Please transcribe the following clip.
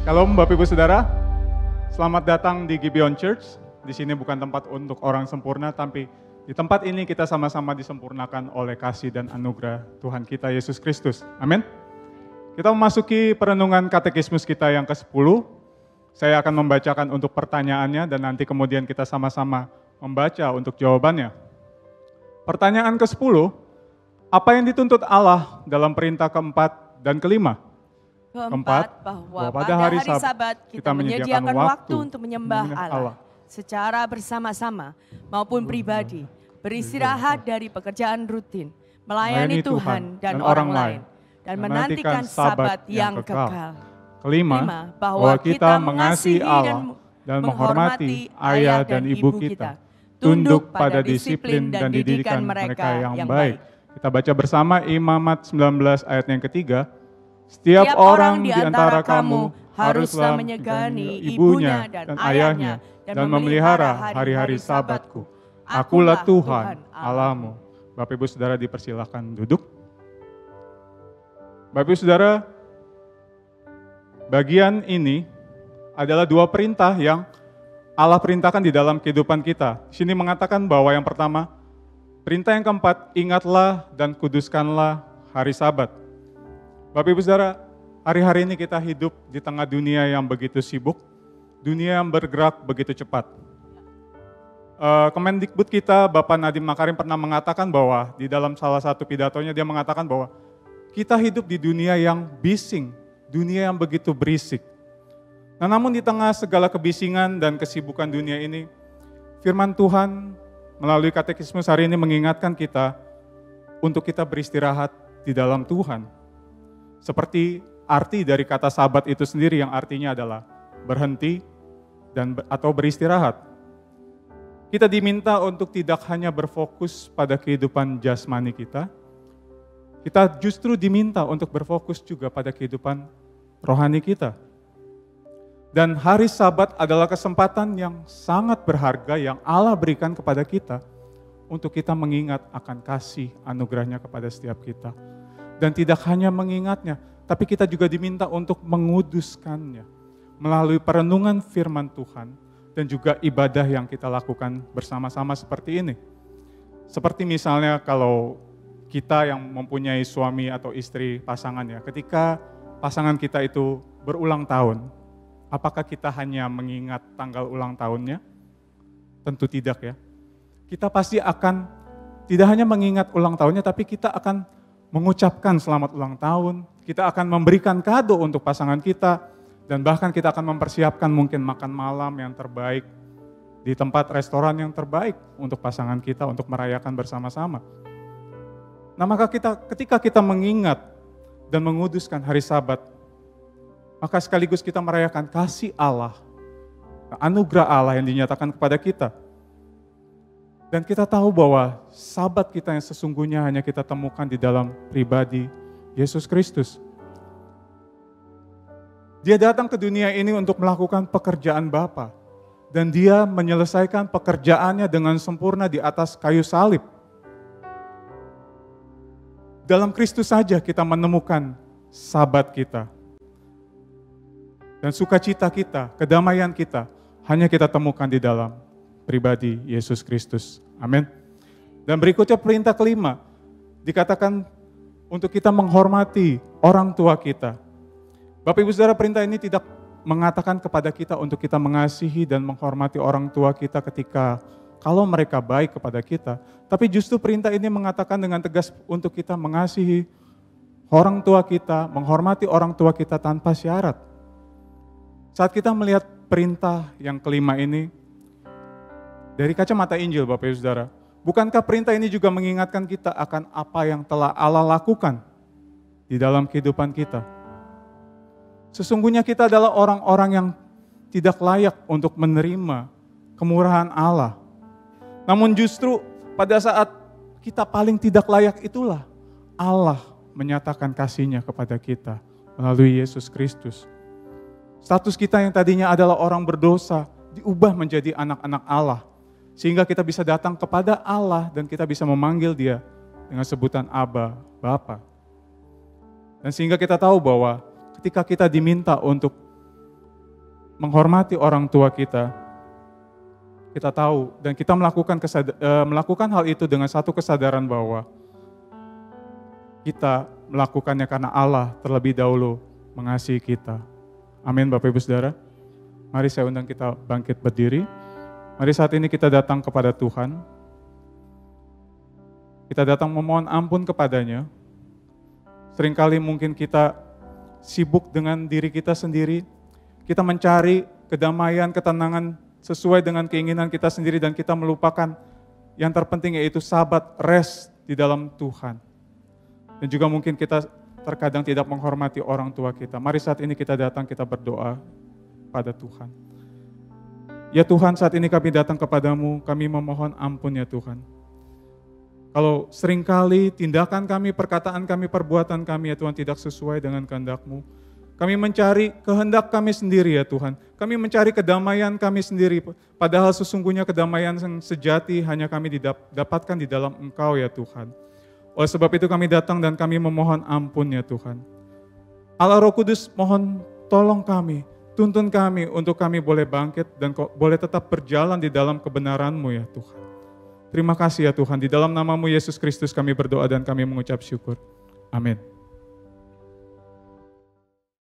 Shalom Bapak Ibu Saudara, selamat datang di Gibeon Church. Di sini bukan tempat untuk orang sempurna, tapi di tempat ini kita sama-sama disempurnakan oleh kasih dan anugerah Tuhan kita Yesus Kristus. Amin. Kita memasuki perenungan katekismus kita yang ke-10. Saya akan membacakan untuk pertanyaannya dan nanti kemudian kita sama-sama membaca untuk jawabannya. Pertanyaan ke-10, apa yang dituntut Allah dalam perintah keempat dan kelima? Keempat, bahwa pada hari Sabat kita menyediakan waktu untuk menyembah Allah secara bersama-sama maupun pribadi, beristirahat dari pekerjaan rutin, melayani Tuhan dan orang lain, dan menantikan Sabat yang kekal. Kelima, bahwa kita mengasihi Allah dan menghormati ayah dan ibu kita, tunduk pada disiplin dan didikan mereka yang baik. Kita baca bersama Imamat 19 ayat yang ketiga. Setiap orang di antara kamu haruslah menyegani ibunya dan ayahnya dan memelihara hari-hari Sabatku. Akulah Tuhan Allahmu. Bapak Ibu Saudara dipersilakan duduk. Bapak Ibu Saudara, bagian ini adalah dua perintah yang Allah perintahkan di dalam kehidupan kita. Di sini mengatakan bahwa yang pertama, perintah yang keempat, ingatlah dan kuduskanlah hari Sabat. Bapak Ibu Saudara, hari-hari ini kita hidup di tengah dunia yang begitu sibuk, dunia yang bergerak begitu cepat. Kemendikbud kita, Bapak Nadiem Makarim pernah mengatakan bahwa di dalam salah satu pidatonya dia mengatakan bahwa kita hidup di dunia yang bising, dunia yang begitu berisik. Nah, namun di tengah segala kebisingan dan kesibukan dunia ini, firman Tuhan melalui katekismus hari ini mengingatkan kita untuk kita beristirahat di dalam Tuhan. Seperti arti dari kata sabat itu sendiri yang artinya adalah berhenti atau beristirahat. Kita diminta untuk tidak hanya berfokus pada kehidupan jasmani kita justru diminta untuk berfokus juga pada kehidupan rohani kita. Dan hari Sabat adalah kesempatan yang sangat berharga yang Allah berikan kepada kita untuk kita mengingat akan kasih anugerahnya kepada setiap kita. Dan tidak hanya mengingatnya, tapi kita juga diminta untuk menguduskannya melalui perenungan firman Tuhan dan juga ibadah yang kita lakukan bersama-sama seperti ini. Seperti misalnya kalau kita yang mempunyai suami atau istri pasangannya, ketika pasangan kita itu berulang tahun, apakah kita hanya mengingat tanggal ulang tahunnya? Tentu tidak ya. Kita pasti akan tidak hanya mengingat ulang tahunnya, tapi kita akan mengucapkan selamat ulang tahun, kita akan memberikan kado untuk pasangan kita, dan bahkan kita akan mempersiapkan mungkin makan malam yang terbaik di tempat restoran yang terbaik untuk pasangan kita untuk merayakan bersama-sama. Nah, maka ketika kita mengingat dan menguduskan hari Sabat, maka sekaligus kita merayakan kasih Allah, anugerah Allah yang dinyatakan kepada kita. Dan kita tahu bahwa Sabat kita yang sesungguhnya hanya kita temukan di dalam pribadi Yesus Kristus. Dia datang ke dunia ini untuk melakukan pekerjaan Bapa. Dan dia menyelesaikan pekerjaannya dengan sempurna di atas kayu salib. Dalam Kristus saja kita menemukan Sabat kita. Dan sukacita kita, kedamaian kita, hanya kita temukan di dalam pribadi Yesus Kristus. Amin. Dan berikutnya perintah kelima, dikatakan untuk kita menghormati orang tua kita. Bapak Ibu Saudara, perintah ini tidak mengatakan kepada kita untuk kita mengasihi dan menghormati orang tua kita ketika kalau mereka baik kepada kita. Tapi justru perintah ini mengatakan dengan tegas untuk kita mengasihi orang tua kita, menghormati orang tua kita tanpa syarat. Saat kita melihat perintah yang kelima ini, dari kacamata Injil Bapak Ibu Saudara, bukankah perintah ini juga mengingatkan kita akan apa yang telah Allah lakukan di dalam kehidupan kita? Sesungguhnya kita adalah orang-orang yang tidak layak untuk menerima kemurahan Allah. Namun justru pada saat kita paling tidak layak itulah Allah menyatakan kasih-Nya kepada kita melalui Yesus Kristus. Status kita yang tadinya adalah orang berdosa diubah menjadi anak-anak Allah. Sehingga kita bisa datang kepada Allah dan kita bisa memanggil Dia dengan sebutan Aba, Bapa. Dan sehingga kita tahu bahwa ketika kita diminta untuk menghormati orang tua kita tahu dan kita melakukan hal itu dengan satu kesadaran bahwa kita melakukannya karena Allah terlebih dahulu mengasihi kita. Amin Bapak Ibu Saudara. Mari saya undang kita bangkit berdiri. Mari saat ini kita datang kepada Tuhan. Kita datang memohon ampun kepadanya. Seringkali mungkin kita sibuk dengan diri kita sendiri. Kita mencari kedamaian, ketenangan sesuai dengan keinginan kita sendiri dan kita melupakan yang terpenting yaitu sabat, rest di dalam Tuhan. Dan juga mungkin kita terkadang tidak menghormati orang tua kita. Mari saat ini kita datang, kita berdoa pada Tuhan. Ya Tuhan, saat ini kami datang kepadamu, kami memohon ampun ya Tuhan. Kalau seringkali tindakan kami, perkataan kami, perbuatan kami ya Tuhan tidak sesuai dengan kehendak-Mu. Kami mencari kehendak kami sendiri ya Tuhan. Kami mencari kedamaian kami sendiri. Padahal sesungguhnya kedamaian yang sejati hanya kami dapatkan di dalam Engkau ya Tuhan. Oleh sebab itu kami datang dan kami memohon ampun ya Tuhan. Allah Roh Kudus mohon tolong kami, tuntun kami untuk kami boleh bangkit dan boleh tetap berjalan di dalam kebenaran-Mu ya Tuhan. Terima kasih ya Tuhan, di dalam nama-Mu Yesus Kristus kami berdoa dan kami mengucap syukur. Amin.